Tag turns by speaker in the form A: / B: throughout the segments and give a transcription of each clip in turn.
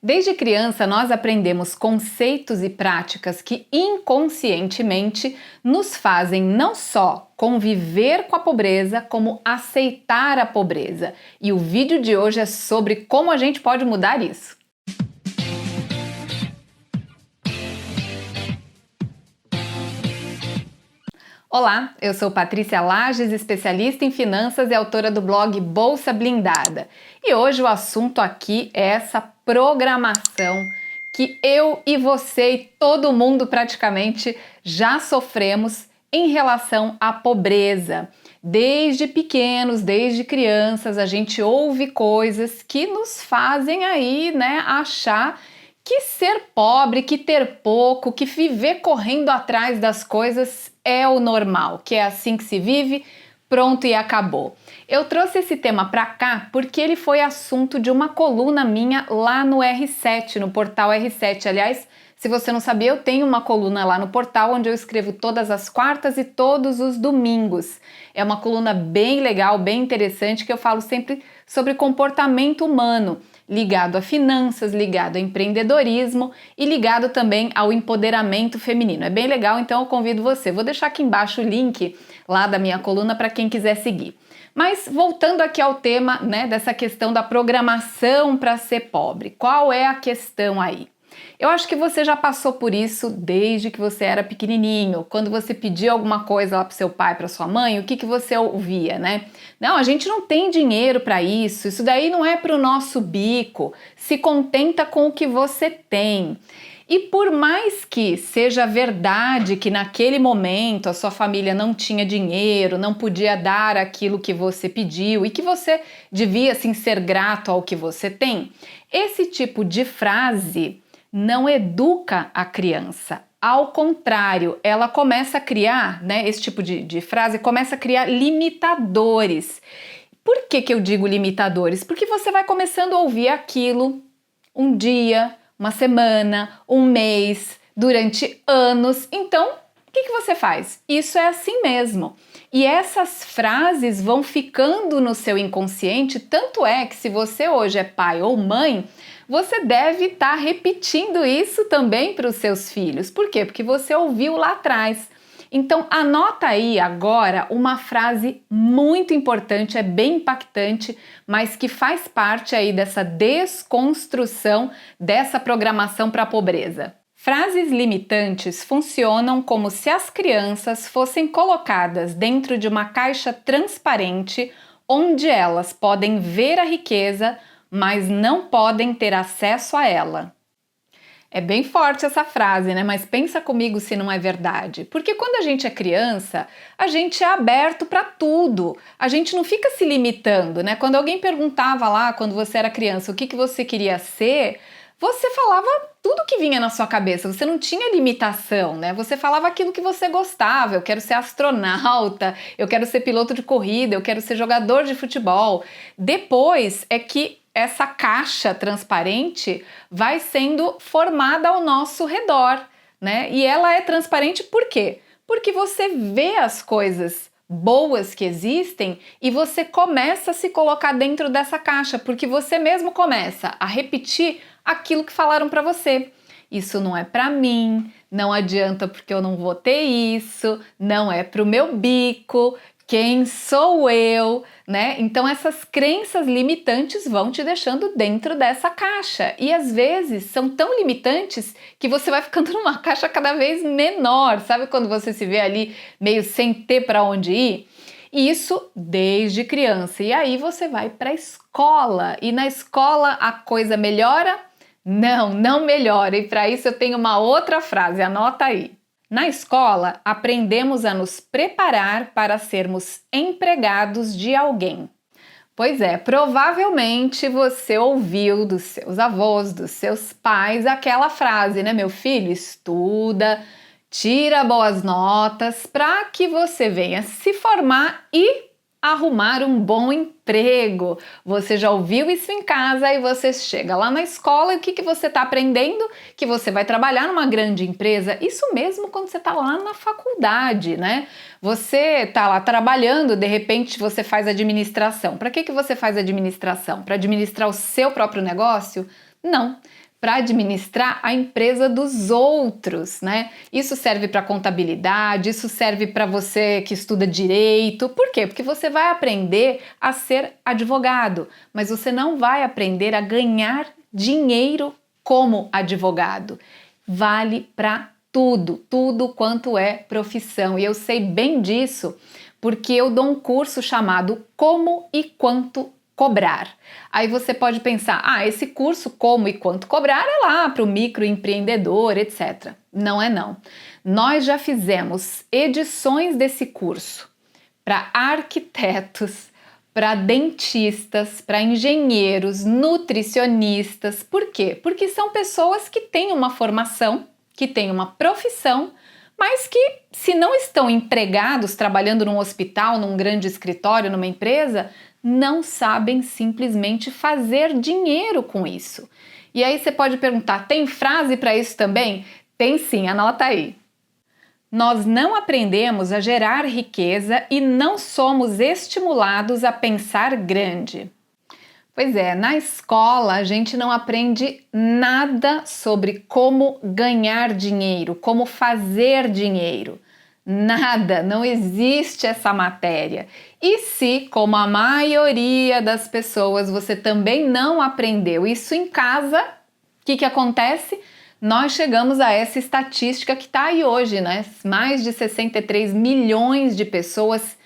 A: Desde criança, nós aprendemos conceitos e práticas que inconscientemente nos fazem não só conviver com a pobreza, como aceitar a pobreza. E o vídeo de hoje é sobre como a gente pode mudar isso. Olá, eu sou Patrícia Lages, especialista em finanças e autora do blog Bolsa Blindada. E hoje o assunto aqui é essa programação que eu e você e todo mundo praticamente já sofremos em relação à pobreza. Desde pequenos, desde crianças, a gente ouve coisas que nos fazem aí, achar que ser pobre, que ter pouco, que viver correndo atrás das coisas é o normal, que é assim que se vive, pronto e acabou. Eu trouxe esse tema para cá porque ele foi assunto de uma coluna minha lá no R7, no portal R7. Aliás, se você não sabia, eu tenho uma coluna lá no portal onde eu escrevo todas as quartas e todos os domingos. É uma coluna bem legal, bem interessante, que eu falo sempre sobre comportamento humano, ligado a finanças, ligado a empreendedorismo e ligado também ao empoderamento feminino. É bem legal, então eu convido você. Vou deixar aqui embaixo o link lá da minha coluna para quem quiser seguir. Mas voltando aqui ao tema, dessa questão da programação para ser pobre. Qual é a questão aí? Eu acho que você já passou por isso desde que você era pequenininho. Quando você pedia alguma coisa lá para seu pai, para sua mãe, o que você ouvia, Não, a gente não tem dinheiro para isso daí não é para o nosso bico, se contenta com o que você tem. E por mais que seja verdade que naquele momento a sua família não tinha dinheiro, não podia dar aquilo que você pediu e que você devia sim ser grato ao que você tem, esse tipo de frase não educa a criança. Ao contrário, ela começa a criar, esse tipo de frase começa a criar limitadores. Por que eu digo limitadores? Porque você vai começando a ouvir aquilo um dia, uma semana, um mês, durante anos. Então, o que você faz? Isso é assim mesmo. E essas frases vão ficando no seu inconsciente, tanto é que se você hoje é pai ou mãe, você deve estar repetindo isso também para os seus filhos. Por quê? Porque você ouviu lá atrás. Então, anota aí agora uma frase muito importante, é bem impactante, mas que faz parte aí dessa desconstrução dessa programação para a pobreza. Frases limitantes funcionam como se as crianças fossem colocadas dentro de uma caixa transparente onde elas podem ver a riqueza, mas não podem ter acesso a ela. É bem forte essa frase, mas pensa comigo se não é verdade. Porque quando a gente é criança, a gente é aberto para tudo. A gente não fica se limitando, Quando alguém perguntava lá, quando você era criança, o que você queria ser, você falava tudo que vinha na sua cabeça, você não tinha limitação, Você falava aquilo que você gostava, eu quero ser astronauta, eu quero ser piloto de corrida, eu quero ser jogador de futebol. Depois é que essa caixa transparente vai sendo formada ao nosso redor, E ela é transparente por quê? Porque você vê as coisas boas que existem e você começa a se colocar dentro dessa caixa, porque você mesmo começa a repetir aquilo que falaram para você. Isso não é para mim, não adianta porque eu não vou ter isso, não é pro meu bico, quem sou eu, Então essas crenças limitantes vão te deixando dentro dessa caixa e às vezes são tão limitantes que você vai ficando numa caixa cada vez menor, sabe quando você se vê ali meio sem ter para onde ir? E isso desde criança. E aí você vai para a escola e na escola a coisa melhora? Não melhora. E para isso eu tenho uma outra frase, anota aí. Na escola, aprendemos a nos preparar para sermos empregados de alguém. Pois é, provavelmente você ouviu dos seus avós, dos seus pais, aquela frase, meu filho, estuda, tira boas notas para que você venha se formar e arrumar um bom emprego. Você já ouviu isso em casa e você chega lá na escola e o que você está aprendendo? Que você vai trabalhar numa grande empresa. Isso mesmo quando você está lá na faculdade, Você está lá trabalhando, de repente você faz administração. Para que você faz administração? Para administrar o seu próprio negócio? Não, para administrar a empresa dos outros, né? Isso serve para contabilidade, isso serve para você que estuda direito. Por quê? Porque você vai aprender a ser advogado, mas você não vai aprender a ganhar dinheiro como advogado. Vale para tudo, tudo quanto é profissão. E eu sei bem disso porque eu dou um curso chamado Como e Quanto Cobrar. Aí você pode pensar, esse curso Como e Quanto Cobrar é lá para o microempreendedor, etc. Não é não. Nós já fizemos edições desse curso para arquitetos, para dentistas, para engenheiros, nutricionistas. Por quê? Porque são pessoas que têm uma formação, que têm uma profissão, mas que, se não estão empregados trabalhando num hospital, num grande escritório, numa empresa, não sabem simplesmente fazer dinheiro com isso. E aí você pode perguntar, tem frase para isso também? Tem sim, anota aí. Nós não aprendemos a gerar riqueza e não somos estimulados a pensar grande. Pois é, na escola a gente não aprende nada sobre como ganhar dinheiro, como fazer dinheiro. Nada, não existe essa matéria. E se, como a maioria das pessoas, você também não aprendeu isso em casa, o que acontece? Nós chegamos a essa estatística que está aí hoje, né? Mais de 63 milhões de pessoas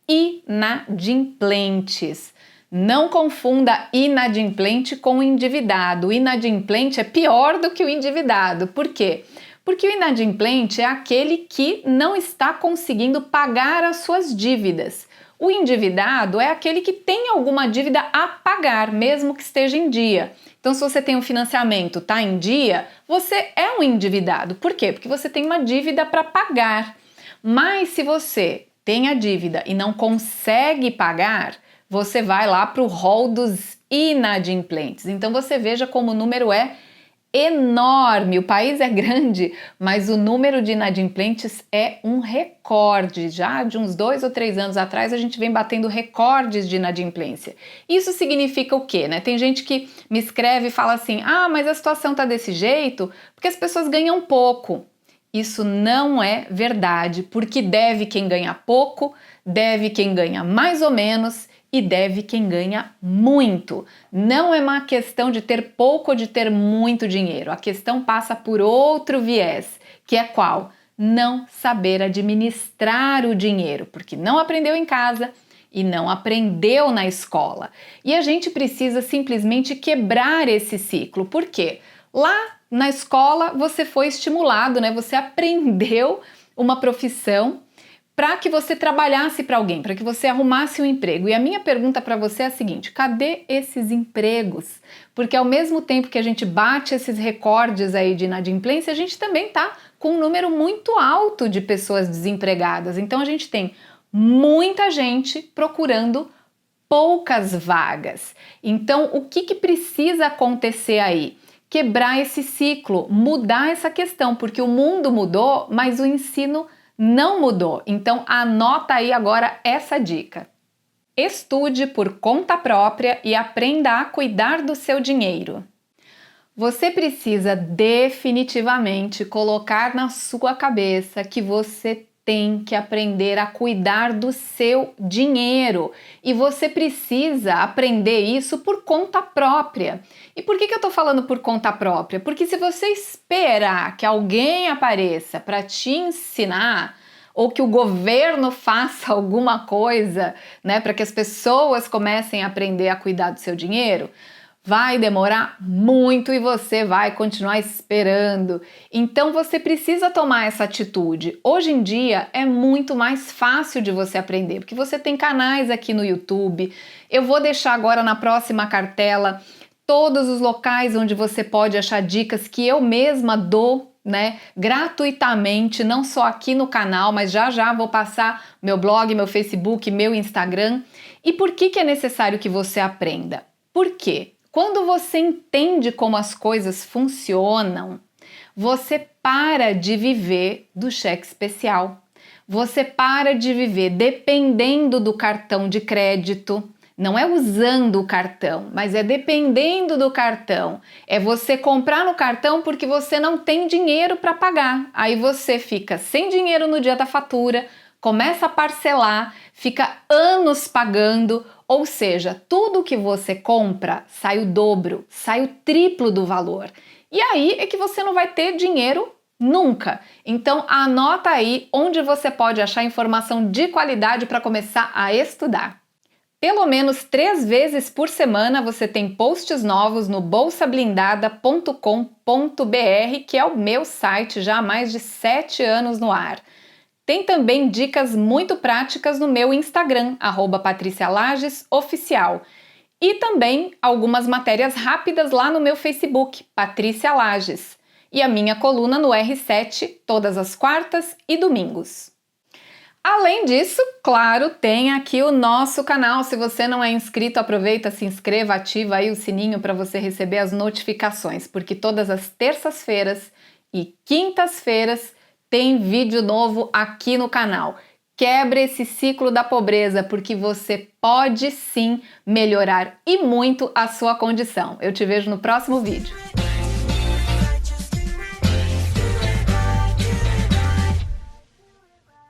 A: inadimplentes. Não confunda inadimplente com endividado. O inadimplente é pior do que o endividado. Por quê? Porque o inadimplente é aquele que não está conseguindo pagar as suas dívidas. O endividado é aquele que tem alguma dívida a pagar, mesmo que esteja em dia. Então, se você tem um financiamento, está em dia, você é um endividado. Por quê? Porque você tem uma dívida para pagar. Mas se você tem a dívida e não consegue pagar, você vai lá para o rol dos inadimplentes. Então, você veja como o número é enorme. O país é grande, mas o número de inadimplentes é um recorde. Já de uns 2 ou 3 anos atrás, a gente vem batendo recordes de inadimplência. Isso significa o quê, né? Tem gente que me escreve e fala assim, mas a situação tá desse jeito porque as pessoas ganham pouco. Isso não é verdade, porque deve quem ganha pouco, deve quem ganha mais ou menos e deve quem ganha muito. Não é uma questão de ter pouco ou de ter muito dinheiro. A questão passa por outro viés, que é qual? Não saber administrar o dinheiro, porque não aprendeu em casa e não aprendeu na escola. E a gente precisa simplesmente quebrar esse ciclo. Por quê? Lá na escola você foi estimulado, né? Você aprendeu uma profissão para que você trabalhasse para alguém, para que você arrumasse um emprego. E a minha pergunta para você é a seguinte: cadê esses empregos? Porque ao mesmo tempo que a gente bate esses recordes aí de inadimplência, a gente também está com um número muito alto de pessoas desempregadas. Então a gente tem muita gente procurando poucas vagas. Então o que precisa acontecer aí? Quebrar esse ciclo, mudar essa questão, porque o mundo mudou, mas o ensino não mudou. Então anota aí agora essa dica. Estude por conta própria e aprenda a cuidar do seu dinheiro. Você precisa definitivamente colocar na sua cabeça que você tem que aprender a cuidar do seu dinheiro e você precisa aprender isso por conta própria. E por que eu tô falando por conta própria? Porque se você esperar que alguém apareça para te ensinar ou que o governo faça alguma coisa, né, para que as pessoas comecem a aprender a cuidar do seu dinheiro, vai demorar muito e você vai continuar esperando. Então você precisa tomar essa atitude. Hoje em dia é muito mais fácil de você aprender, porque você tem canais aqui no YouTube. Eu vou deixar agora na próxima cartela todos os locais onde você pode achar dicas que eu mesma dou, né, gratuitamente, não só aqui no canal, mas já vou passar meu blog, meu Facebook, meu Instagram. E por que é necessário que você aprenda? Por quê? Quando você entende como as coisas funcionam, você para de viver do cheque especial. Você para de viver dependendo do cartão de crédito, Não é usando o cartão, mas é dependendo do cartão. É você comprar no cartão porque você não tem dinheiro para pagar. Aí você fica sem dinheiro no dia da fatura, começa a parcelar, fica anos pagando, ou seja, tudo que você compra sai o dobro, sai o triplo do valor. E aí é que você não vai ter dinheiro nunca. Então anota aí onde você pode achar informação de qualidade para começar a estudar. Pelo menos 3 vezes por semana você tem posts novos no bolsablindada.com.br, que é o meu site já há mais de 7 anos no ar. Tem também dicas muito práticas no meu Instagram, @patricialagesoficial. E também algumas matérias rápidas lá no meu Facebook, Patrícia Lages. E a minha coluna no R7, todas as quartas e domingos. Além disso, claro, tem aqui o nosso canal. Se você não é inscrito, aproveita, se inscreva, ativa aí o sininho para você receber as notificações, porque todas as terças-feiras e quintas-feiras tem vídeo novo aqui no canal. Quebre esse ciclo da pobreza, porque você pode sim melhorar e muito a sua condição. Eu te vejo no próximo vídeo.